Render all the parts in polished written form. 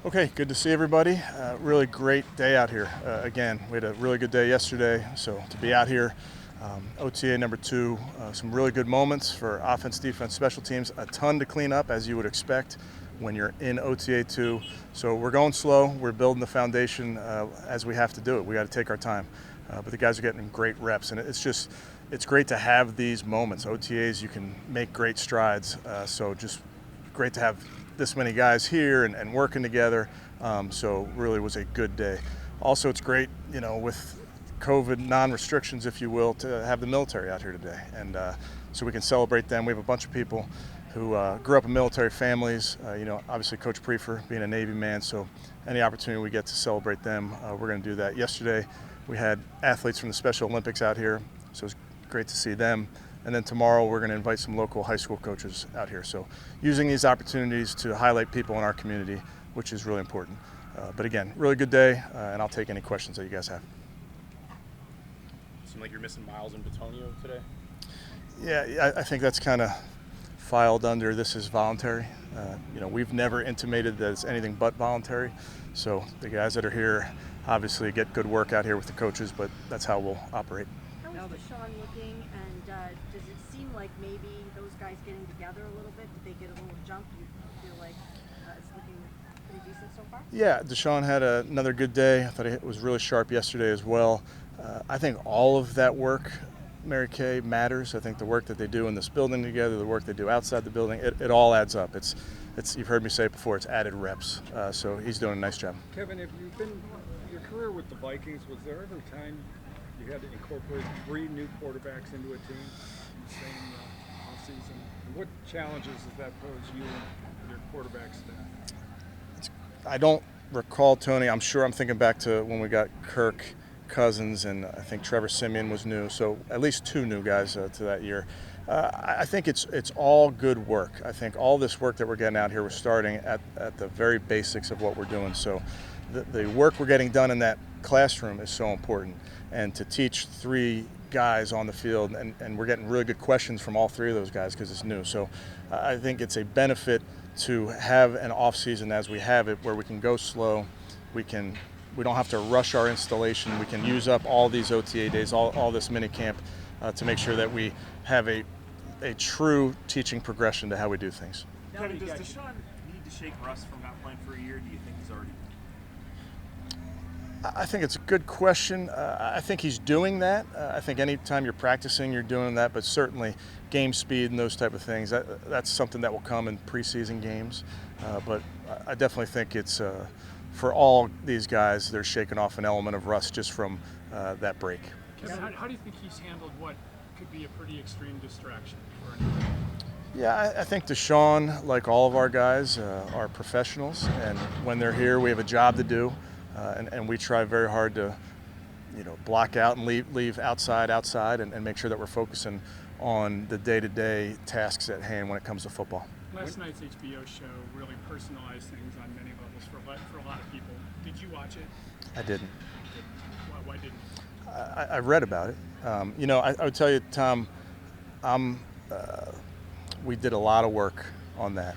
Okay, good to see everybody. Really great day out here. Again, we had a really good day yesterday, so to be out here, OTA number 2, some really good moments for offense, defense, special teams, a ton to clean up as you would expect when you're in OTA 2. So we're going slow, we're building the foundation as we have to do it. We got to take our time. But the guys are getting great reps, and it's great to have these moments. OTAs, you can make great strides, so just great to have this many guys here and working together. So really was a good day. Also, it's great, with COVID non-restrictions, if you will, to have the military out here today. And so we can celebrate them. We have a bunch of people who grew up in military families. Obviously Coach Prefer being a Navy man, so any opportunity we get to celebrate them, we're going to do that. Yesterday, we had athletes from the Special Olympics out here, so it's great to see them. And then tomorrow we're going to invite some local high school coaches out here. So using these opportunities to highlight people in our community, which is really important. But again, really good day, and I'll take any questions that you guys have. Seem like you're missing Miles and Batonio today? Yeah, I think that's kind of filed under this is voluntary. We've never intimated that it's anything but voluntary. So the guys that are here obviously get good work out here with the coaches, but that's how we'll operate. How is Deshaun looking, and does it seem like maybe those guys getting together a little bit? Did they get a little jump? Do you feel like it's looking pretty decent so far? Yeah, Deshaun had another good day. I thought he was really sharp yesterday as well. I think all of that work, Mary Kay, matters. I think the work that they do in this building together, the work they do outside the building, it all adds up. It's you've heard me say it before, it's added reps. So he's doing a nice job. Kevin, have you been, your career with the Vikings, was there ever a time you had to incorporate 3 new quarterbacks into a team in the same offseason? And what challenges does that pose you and your quarterback staff? I don't recall, Tony. I'm sure I'm thinking back to when we got Kirk Cousins, and I think Trevor Siemian was new. So at least 2 new guys to that year. I think it's all good work. I think all this work that we're getting out here, we're starting at the very basics of what we're doing. So the work we're getting done in that classroom is so important. And to teach 3 guys on the field, and we're getting really good questions from all 3 of those guys because it's new. So I think it's a benefit to have an off season as we have it, where we can go slow, we don't have to rush our installation, we can use up all these OTA days, all this mini camp to make sure that we have a true teaching progression to how we do things. Kevin, does Deshaun need to shake rust from not playing for a year? Do you think he's already? I think it's a good question. I think he's doing that. I think anytime you're practicing, you're doing that, but certainly game speed and those type of things, that's something that will come in preseason games. But I definitely think it's, for all these guys, they're shaking off an element of rust just from that break. Kevin, how do you think he's handled what could be a pretty extreme distraction for an Yeah, I think Deshaun, like all of our guys, are professionals, and when they're here, we have a job to do. And we try very hard to, block out and leave outside, and make sure that we're focusing on the day-to-day tasks at hand when it comes to football. Last night's HBO show really personalized things on many levels for a lot of people. Did you watch it? I didn't. Why didn't you? I read about it. I would tell you, Tom, we did a lot of work on that.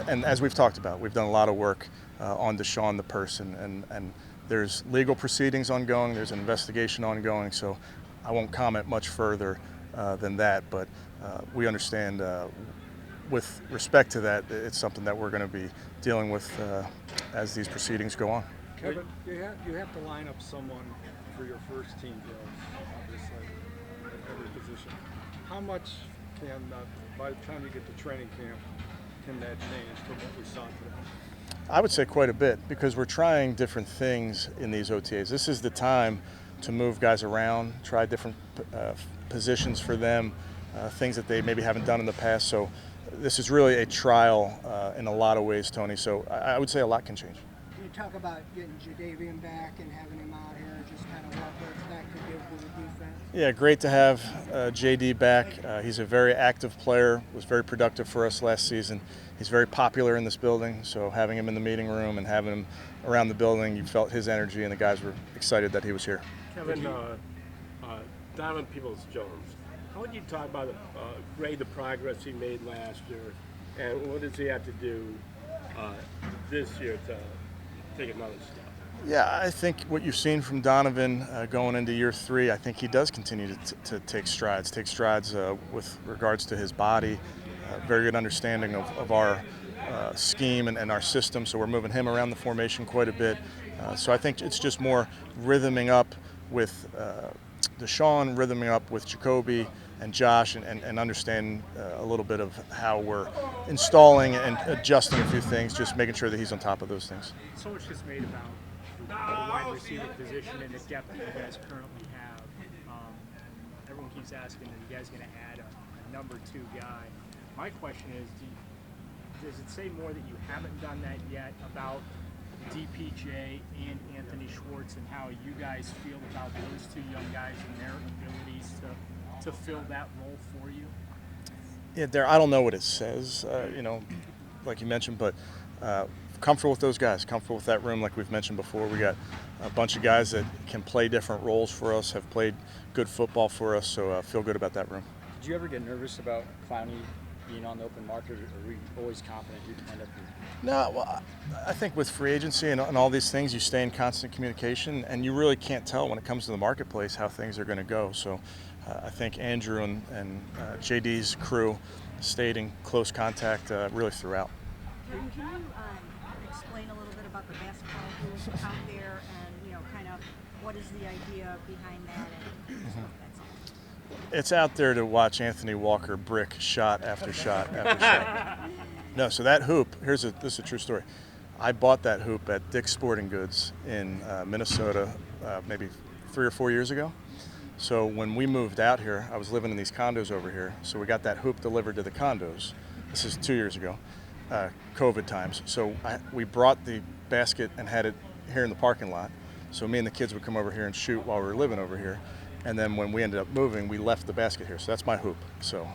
And as we've talked about, we've done a lot of work on Deshaun the person, and there's legal proceedings ongoing, there's an investigation ongoing, so I won't comment much further than that, but we understand with respect to that, it's something that we're going to be dealing with as these proceedings go on. Kevin, you have to line up someone for your first team drills, obviously, at every position. How much can, by the time you get to training camp, can that change from what we saw today? I would say quite a bit, because we're trying different things in these OTAs. This is the time to move guys around, try different positions for them, things that they maybe haven't done in the past. So this is really a trial in a lot of ways, Tony. So I would say a lot can change. Can you talk about getting Jadeveon back and having him out here, just kind of what that could give to the defense? Yeah, great to have JD back. He's a very active player, was very productive for us last season. He's very popular in this building, so having him in the meeting room and having him around the building, you felt his energy, and the guys were excited that he was here. Kevin, Donovan Peoples-Jones, how would you talk about grade the progress he made last year, and what does he have to do this year to take another step? Yeah, I think what you've seen from Donovan going into year 3, I think he does continue to take strides with regards to his body, very good understanding of our scheme and our system, so we're moving him around the formation quite a bit. So I think it's just more rhythming up with Deshaun, rhythming up with Jacoby and Josh, and understanding a little bit of how we're installing and adjusting a few things, just making sure that he's on top of those things. So much is made about the wide receiver position and the depth that you guys currently have. Everyone keeps asking, are you guys going to add a number 2 guy? My question is, does it say more that you haven't done that yet about DPJ and Anthony Schwartz and how you guys feel about those 2 young guys and their abilities to fill that role for you? Yeah, I don't know what it says, like you mentioned, but comfortable with those guys, comfortable with that room like we've mentioned before. We got a bunch of guys that can play different roles for us, have played good football for us, so feel good about that room. Did you ever get nervous about Clowney being on the open market, or were you always confident you'd end up in? No, well, I think with free agency and all these things, you stay in constant communication, and you really can't tell when it comes to the marketplace how things are going to go. So I think Andrew and JD's crew stayed in close contact really throughout. Kevin, can you explain a little bit about the basketball hoop out there and, kind of what is the idea behind that and stuff that's all? It's out there to watch Anthony Walker brick shot after shot after shot. No, so that hoop, this is a true story. I bought that hoop at Dick's Sporting Goods in Minnesota maybe 3 or 4 years ago. So when we moved out here, I was living in these condos over here, so we got that hoop delivered to the condos. This is 2 years ago, COVID times. So we brought the basket and had it here in the parking lot. So me and the kids would come over here and shoot while we were living over here. And then when we ended up moving, we left the basket here. So that's my hoop. So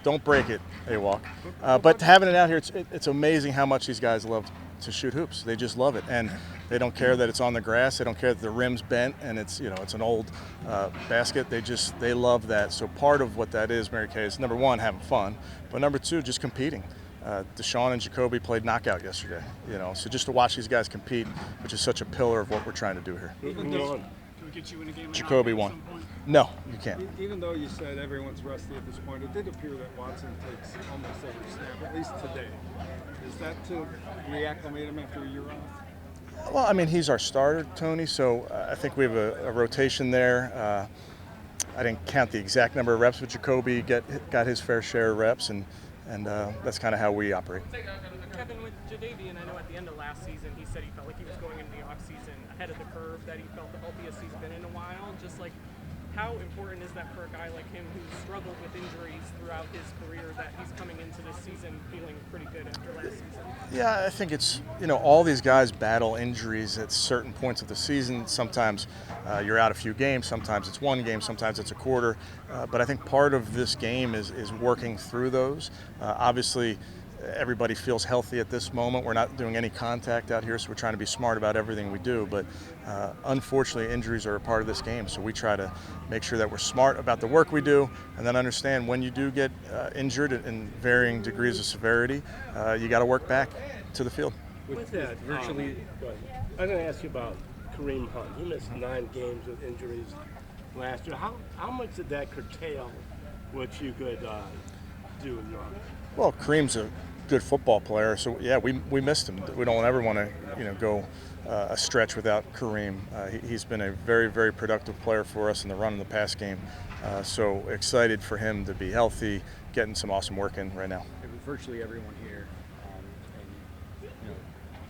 don't break it, A-Walk. But having it out here, it's amazing how much these guys love to shoot hoops. They just love it. And they don't care that it's on the grass. They don't care that the rim's bent and it's an old basket. They love that. So part of what that is, Mary Kay, is number 1, having fun. But number 2, just competing. Deshaun and Jacoby played knockout yesterday. So just to watch these guys compete, which is such a pillar of what we're trying to do here. Can we get you in a game? Jacoby won. No, you can't. Even though you said everyone's rusty at this point, it did appear that Watson takes almost every snap, at least today. Is that to reacclimate him after a year off? Well, I mean, he's our starter, Tony, so I think we have a rotation there. I didn't count the exact number of reps, but Jacoby got his fair share of reps, and that's kind of how we operate. Kevin, with Jadeveon, I know at the end of last season, he said he felt like he was going into the offseason ahead of the curve, that he felt the healthiest he's been in a while. Just like, how important is that for a guy like him who struggled with injuries throughout his career, that he's coming into this season feeling pretty good after last season? Yeah, I think it's, all these guys battle injuries at certain points of the season. Sometimes you're out a few games, sometimes it's one game, sometimes it's a quarter. But I think part of this game is working through those. Obviously, everybody feels healthy at this moment. We're not doing any contact out here, so we're trying to be smart about everything we do. But unfortunately, injuries are a part of this game, so we try to make sure that we're smart about the work we do, and then understand when you do get injured in varying degrees of severity, you got to work back to the field. With that, virtually, I'm going to ask you about Kareem Hunt. He missed 9 games with injuries last year. How much did that curtail what you could do in your offense? Well, Kareem's a good football player, so yeah, we missed him. We don't ever want to go a stretch without Kareem. He's been a very, very productive player for us in the run and the pass game. So excited for him to be healthy, getting some awesome work in right now. Virtually everyone here,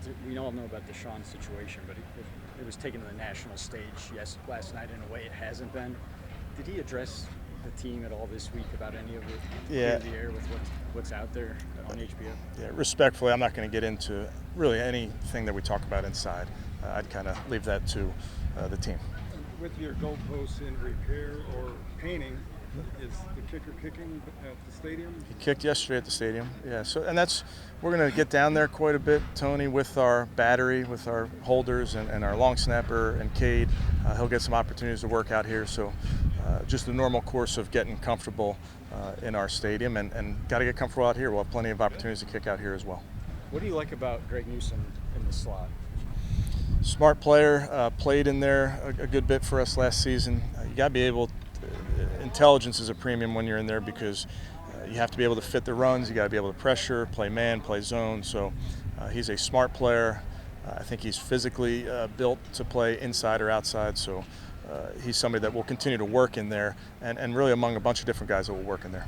and we all know about Deshaun's situation, but it was taken to the national stage last night in a way it hasn't been. Did he address the team at all this week about any of it? Yeah. The air with what's out there on HBO? Yeah, respectfully, I'm not going to get into really anything that we talk about inside. I'd kind of leave that to the team. With your goalposts in repair or painting, is the kicker kicking at the stadium? He kicked yesterday at the stadium. Yeah. So, and we're going to get down there quite a bit, Tony, with our battery, with our holders, and our long snapper and Cade. He'll get some opportunities to work out here. So, just the normal course of getting comfortable in our stadium, and got to get comfortable out here. We'll have plenty of opportunities to kick out here as well. What do you like about Greg Newsome in the slot? Smart player, played in there a good bit for us last season. You got to be able. Intelligence is a premium when you're in there because you have to be able to fit the runs. You got to be able to pressure, play man, play zone. So he's a smart player. I think he's physically built to play inside or outside. So he's somebody that will continue to work in there, and really among a bunch of different guys that will work in there.